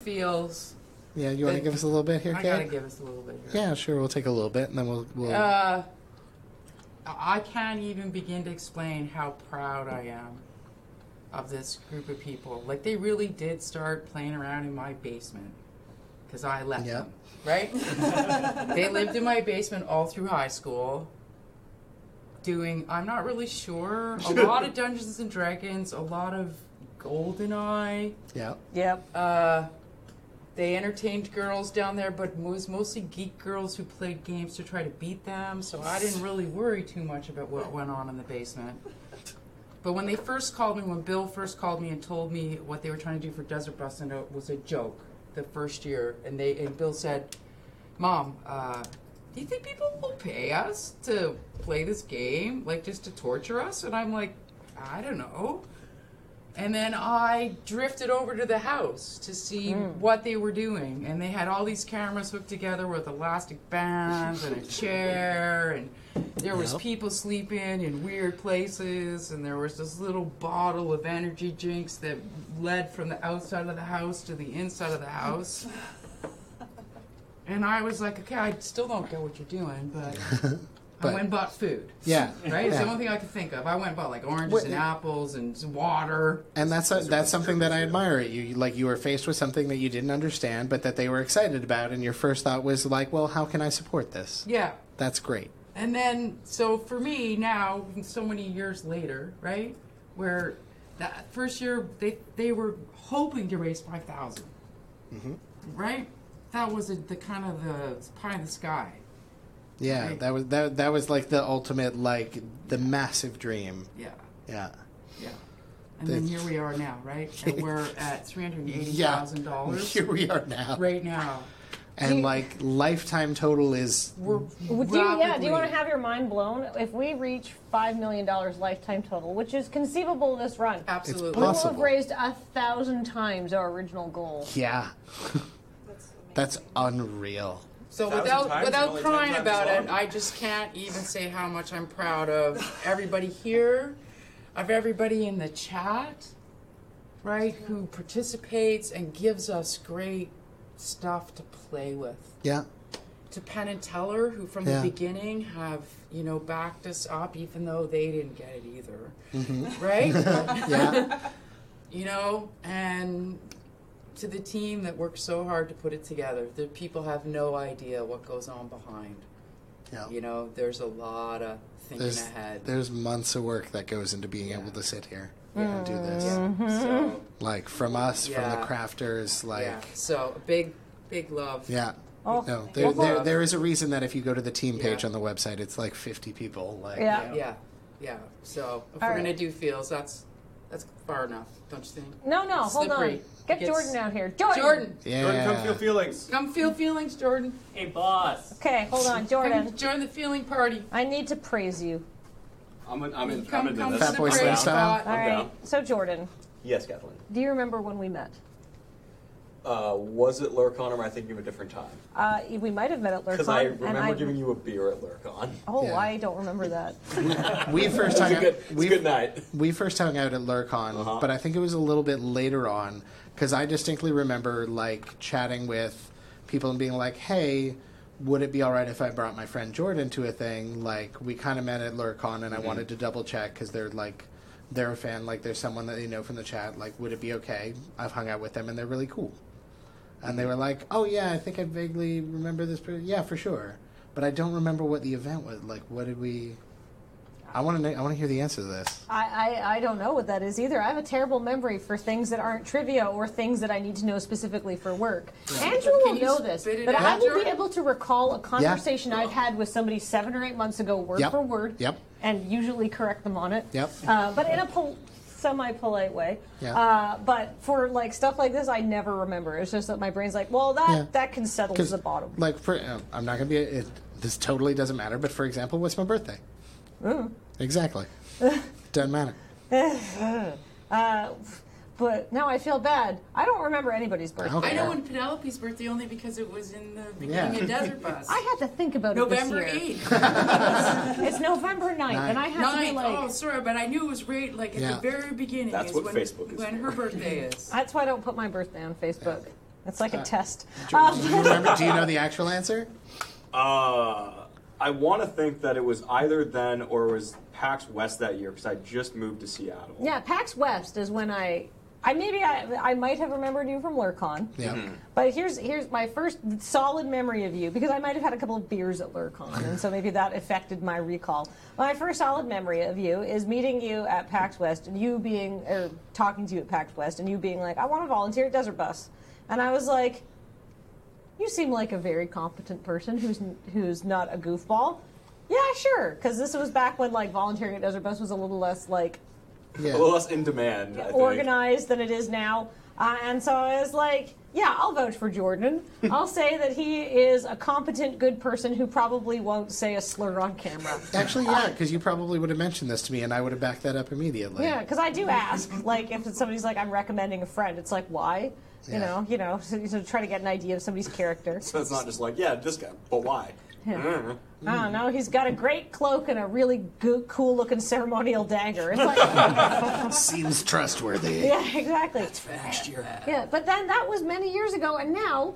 feels. Yeah, you want to give us a little bit here, Kate? I gotta give us a little bit here. Yeah, sure. We'll take a little bit, and then we'll... I can't even begin to explain how proud I am of this group of people. Like, they really did start playing around in my basement because I left them, right? They lived in my basement all through high school doing, I'm not really sure, a lot of Dungeons and Dragons, a lot of GoldenEye. Yeah. Yep. They entertained girls down there, but it was mostly geek girls who played games to try to beat them, so I didn't really worry too much about what went on in the basement. But when they first called me, when Bill first called me and told me what they were trying to do for Desert Bus, and it was a joke the first year, and Bill said, Mom, do you think people will pay us to play this game, like just to torture us? And I'm like, I don't know. And then I drifted over to the house to see what they were doing. And they had all these cameras hooked together with elastic bands and a chair. And there was people sleeping in weird places. And there was this little bottle of energy drinks that led from the outside of the house to the inside of the house. And I was like, okay, I still don't get what you're doing, but I went and bought food. Yeah. Right? It's the only thing I could think of. I went and bought like oranges and apples and some water. And that's something that I admire at you. Like, you were faced with something that you didn't understand, but that they were excited about, and your first thought was like, well, how can I support this? Yeah. That's great. And then, so for me now, so many years later, right, where that first year they were hoping to raise $5,000, right? That was the kind of the pie in the sky. Yeah, right? that was like the ultimate, like the massive dream. Yeah. Yeah. Yeah. And then here we are now, right? And we're at $380,000. Here we are now. Right now. And like lifetime total is. Do you want to have your mind blown? If we reach $5 million lifetime total, which is conceivable this run, absolutely, we will have raised 1,000 times our original goal. Yeah. That's unreal. So without crying about it, I just can't even say how much I'm proud of everybody here, of everybody in the chat, right, who participates and gives us great stuff to play with. Yeah. To Penn and Teller, who from the beginning have, backed us up, even though they didn't get it either. Right? Yeah. And to the team that worked so hard to put it together. The people have no idea what goes on behind. Yeah. There's a lot of thinking ahead. There's months of work that goes into being able to sit here and do this. Yeah. So, like from us, from the crafters, like so big love. Yeah. No, there is a reason that if you go to the team page on the website, it's like 50 people. Like Yeah. So if we're gonna do feels, that's far enough, don't you think? No, hold on. Get Jordan out here. Jordan! Yeah. Jordan, come feel feelings. Come feel feelings, Jordan. Hey, boss. Okay, hold on, Jordan. Come join the feeling party. I need to praise you. I'm into this. Fat Boy Slim style. All right. So, Jordan. Yes, Kathleen. Do you remember when we met? Was it Lurcon, or am I thinking of a different time? We might have met at Lurcon. Because I remember giving you a beer at Lurcon. Oh, I don't remember that. We first hung out. It's a good night. We first hung out at Lurcon, but I think it was a little bit later on, because I distinctly remember like chatting with people and being like, "Hey, would it be all right if I brought my friend Jordan to a thing?" Like, we kind of met at Lurcon, and I wanted to double check because they're a fan. Like, there's someone that they know from the chat. Like, would it be okay? I've hung out with them, and they're really cool. And they were like, "Oh yeah, I think I vaguely remember this." Yeah, for sure. But I don't remember what the event was. Like, what did we? I want to hear the answer to this. I don't know what that is either. I have a terrible memory for things that aren't trivia or things that I need to know specifically for work. Yeah. Andrew will know this, but I will be able to recall a conversation I've had with somebody 7 or 8 months ago, word for word, and usually correct them on it. But in a semi-polite way. But for like stuff like this, I never remember. It's just that my brain's like, well, that can settle to the bottom. Like, I'm not going to be. This totally doesn't matter. But for example, what's my birthday? Exactly. Doesn't matter. But now I feel bad. I don't remember anybody's birthday. I know when Penelope's birthday only because it was in the beginning of Desert Bus. I had to think about November it this year. 8th. It's November 9th, and I have to be like... Oh, sorry, but I knew it was right, like, at the very beginning. That's what Facebook is when her birthday is. That's why I don't put my birthday on Facebook. It's like a test. Do you remember? Do you know the actual answer? I want to think that it was either then or it was PAX West that year because I just moved to Seattle. Yeah, PAX West is when I might have remembered you from LurCon. Yeah. But here's my first solid memory of you, because I might have had a couple of beers at LurCon, and so maybe that affected my recall. My first solid memory of you is meeting you at PAX West, and talking to you at PAX West, and you being like, I want to volunteer at Desert Bus. And I was like, you seem like a very competent person who's not a goofball. Yeah, sure. Because this was back when volunteering at Desert Bus was a little less a little less in demand, organized than it is now. And so I was like, yeah, I'll vouch for Jordan. I'll say that he is a competent, good person who probably won't say a slur on camera. Actually, yeah, because you probably would have mentioned this to me, and I would have backed that up immediately. Yeah, because I do ask, if somebody's like, I'm recommending a friend, it's like, why? Yeah. So try to get an idea of somebody's character. So it's not just like, yeah, this guy, but why? Yeah. I don't know. He's got a great cloak and a really cool-looking ceremonial dagger. It's like seems trustworthy. Yeah, exactly. That's for next year. Yeah, but then that was many years ago, and now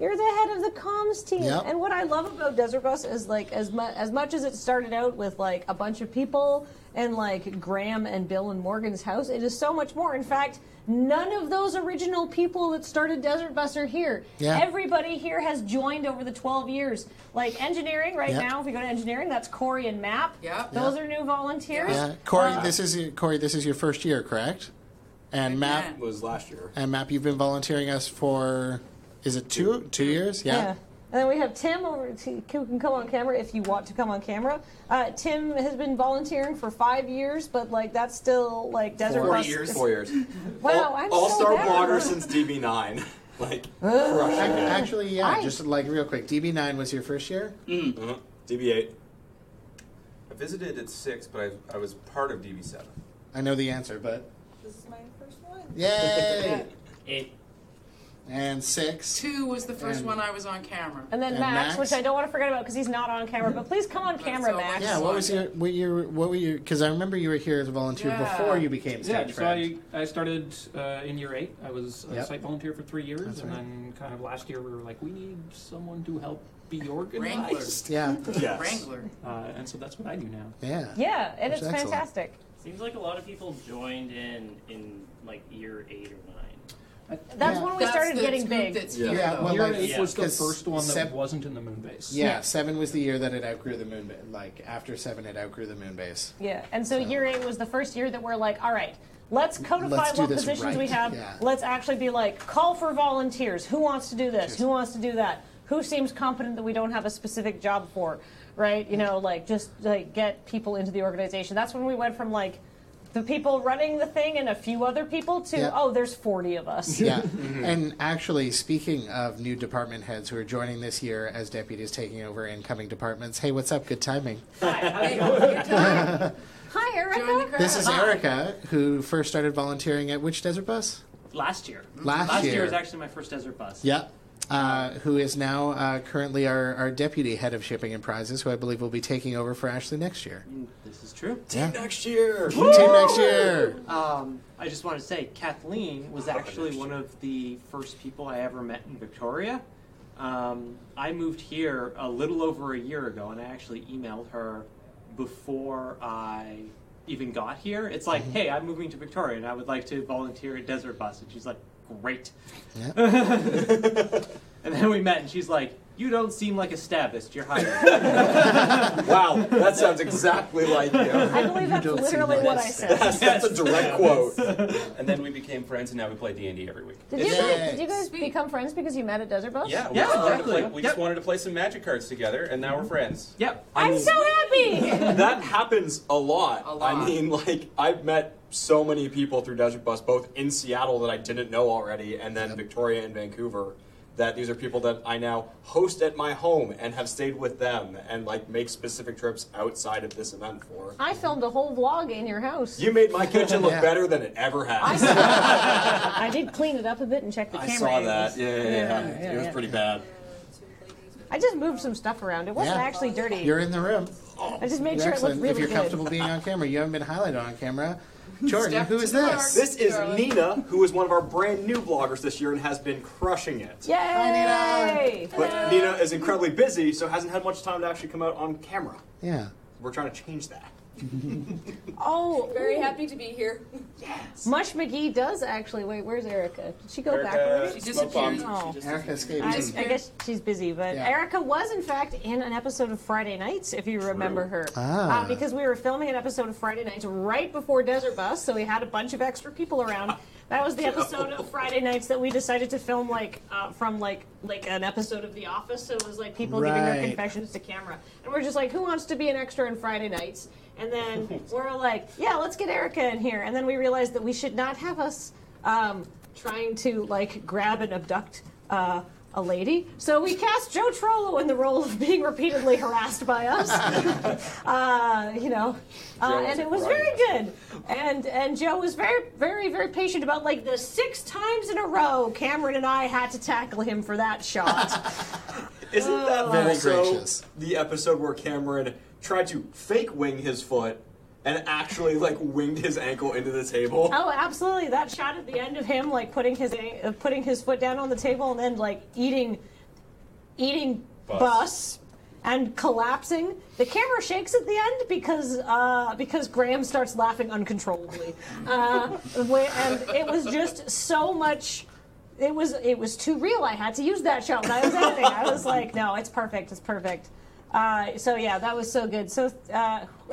you're the head of the comms team. Yep. And what I love about Desert Bus is as much as it started out with a bunch of people and Graham and Bill and Morgan's house, it is so much more. In fact, none of those original people that started Desert Bus are here. Yeah. Everybody here has joined over the 12 years. Engineering now, if we go to engineering, that's Corey and Map. Yeah. Those are new volunteers. Yeah, Corey, this is your first year, correct? And Map was last year. And Map, you've been volunteering us for, is it two years? Yeah. And then we have Tim who can come on camera if you want to come on camera. Tim has been volunteering for 5 years, but that's still Desert Bus. 4 years. Wow, I'm All-star so blogger bad. since DB9. Actually, yeah, just real quick. DB9 was your first year? DB8. I visited at 6, but I was part of DB7. I know the answer, but... This is my first one. Yay! 8. And 6. 2 was the first one I was on camera. And then Max, which I don't want to forget about because he's not on camera, but please come on camera, so Max. Yeah, what were you? Because I remember you were here as a volunteer before you became stage friend. So I started in year 8. I was a site volunteer for 3 years, then kind of last year we were like, we need someone to help be organized. Yeah. Yes. Wrangler. And so that's what I do now. Yeah. Yeah, and Which it's is excellent. fantastic. Seems like a lot of people joined in year 8 or 9. That's when we started getting big. Year 8 was the 'cause first one that wasn't in the moon base. Yeah, 7 was the year that it outgrew the moon base. After 7, it outgrew the moon base. Yeah, and so year 8 was the first year that we're like, all right, let's codify Let's do what this positions right. we have. Yeah. Let's actually be call for volunteers. Who wants to do this? Who wants to do that? Who seems competent that we don't have a specific job for, right? Just get people into the organization. That's when we went from the people running the thing and a few other people to, there's 40 of us. Yeah. And actually, speaking of new department heads who are joining this year as deputies taking over incoming departments, hey, what's up? Good timing. Hi, Erica. This is Erica, who first started volunteering at which Desert Bus? Last year. Last year was actually my first Desert Bus. Yeah. Who is now currently our deputy head of shipping and prizes, who I believe will be taking over for Ashley next year. This is true. Team next year. Team next year. I just want to say, Kathleen was actually one of the first people I ever met in Victoria. I moved here a little over a year ago, and I actually emailed her before I even got here. It's like, hey, I'm moving to Victoria, and I would like to volunteer at Desert Bus. And she's like, great. Yeah. And then we met, and she's like, you don't seem like a stabist. You're hired. Wow, that sounds exactly like you. I believe that's literally what I said. That's a direct quote. And then we became friends, and now we play D&D every week. Did you guys become friends because you met at Desert Bus? Yeah, exactly. We just wanted to play some Magic cards together, and now we're friends. Yep. I'm so happy! That happens a lot. I mean, I've met so many people through Desert Bus, both in Seattle that I didn't know already, and then Victoria and Vancouver, that these are people that I now host at my home and have stayed with them and make specific trips outside of this event for. I filmed a whole vlog in your house. You made my kitchen look better than it ever has. I did clean it up a bit and check the camera. I saw angles. that. Yeah. It was pretty bad. I just moved some stuff around. It wasn't actually dirty. You're in the room. I just made sure it looked Excellent. really If you're good. comfortable being on camera, you haven't been highlighted on camera. Jordan, Step who to is the mark. this? This is Darling. Nina, who is one of our brand new bloggers this year and has been crushing it. Yay! But Nina is incredibly busy, so hasn't had much time to actually come out on camera. Yeah. We're trying to change that. Oh, Very happy to be here. Mush McGee does actually. Wait, where's Erica? Did she go back Erica already? She disappeared. Oh. Erica escaped. I guess she's busy, but Yeah. Erica was in fact in an episode of Friday Nights, if you remember her. Ah. Because we were filming an episode of Friday Nights right before Desert Bus, so we had a bunch of extra people around. That was the episode of Friday Nights that we decided to film from an episode of The Office. So it was like people giving their Right. confessions to camera, and we're just like, who wants to be an extra in Friday Nights? And then we're like, yeah, let's get Erica in here. And then we realized that we should not have us trying to like grab and abduct a lady. So we cast Joe Trollo in the role of being repeatedly harassed by us. And it was very good. And Joe was very, very, very patient about like the 6 times in a row Cameron and I had to tackle him for that shot. Isn't that Very also gracious. the episode where Cameron tried to fake wing his foot and actually like winged his ankle into the table? Oh, absolutely! That shot at the end of him like putting his foot down on the table and then like eating bus and collapsing. The camera shakes at the end because Graham starts laughing uncontrollably, and it was just so much. It was too real. I had to use that shot when I was editing. I was like, no, it's perfect. It's perfect. So yeah, that was so good. So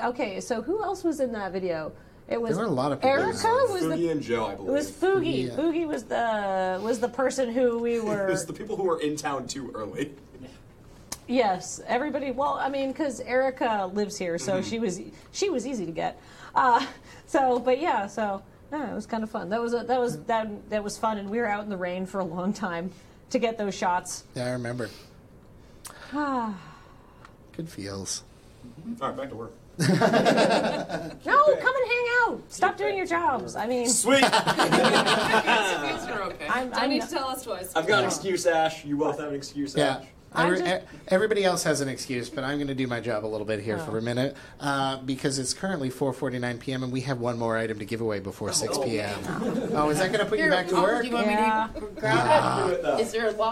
okay, so who else was in that video? It was There were a lot of people. Erica was Fugi the and Joe, I it believe. was Fugi. Yeah. Fugi was the person who we were. It's the people who were in town too early. Yes, everybody. Well, I mean, because Erica lives here, so she was easy to get. It was kind of fun. That was fun, and we were out in the rain for a long time to get those shots. Yeah, I remember. Good feels. All right, back to work. No, come and hang out. Stop doing your jobs. I mean, Sweet! These are okay. Don't need to tell us twice. I've got an excuse, Ash. You both have an excuse, Yeah. Ash. Everybody else has an excuse, but I'm going to do my job a little bit here for a minute because it's currently 4:49 p.m. and we have one more item to give away before 6 p.m. Oh, is that going to put you back to work? Do you want me to grab it? Is there a lot?